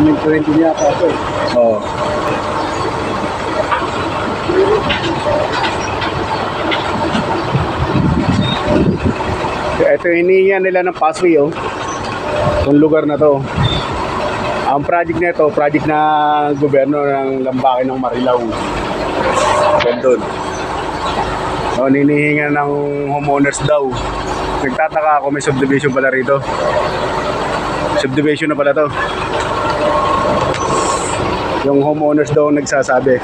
2020 niya pa ito. Oo. Ito yung hinihingan nila ng pathway, oh. Itong lugar na to. Ang project na ito, project na gobyerno ng Lambaque ng Marilao. Gandun. So, hinihingan ng homeowners daw. Nagtataka ako, may subdivision pala rito. Subdivision na pala to. Yung homeowners daw nagsasabi.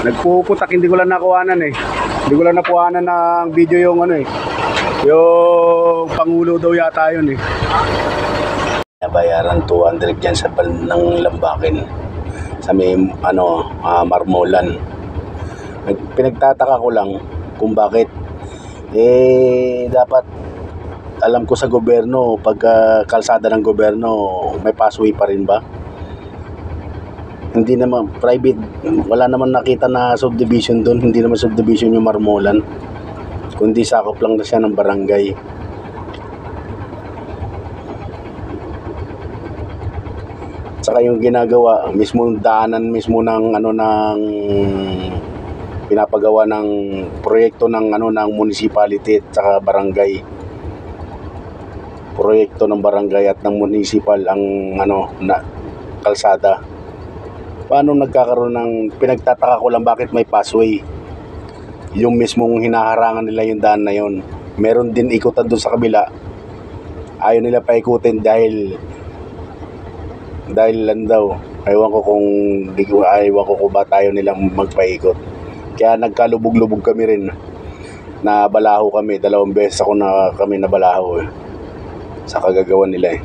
Nagpuputak, hindi ko lang nakuhanan eh. Hindi ko lang nakuhanan ng video yung ano eh. Yung Pangulo daw yata yun eh. Nabayaran 200 dyan sa ng Lambakin. Sa may Marmolan. Pinagtataka ko lang kung bakit. Dapat alam ko sa gobyerno, pagka kalsada ng gobyerno, may pathway pa rin ba? Hindi naman, private, wala naman nakita na subdivision doon, hindi naman subdivision yung Marmolan, kundi sakop lang na siya ng barangay. Saka yung ginagawa, mismo daanan mismo ng ng pinapagawa ng proyekto ng ng municipality at saka barangay. Proyekto ng barangay at ng municipal ang na kalsada. Paano nagkakaroon ng, pinagtataka ko lang bakit may pathway. Yung mismong hinaharangan nila yung daan na yun. Meron din ikutan doon sa kabila. Ayaw nila paikutin dahil lang daw. Ewan ko kung ba tayo nilang magpaikot. Kaya nagkalubog-lubog kami rin. Nabalaho kami. 2 beses kami nabalaho sa kagagawan nila eh.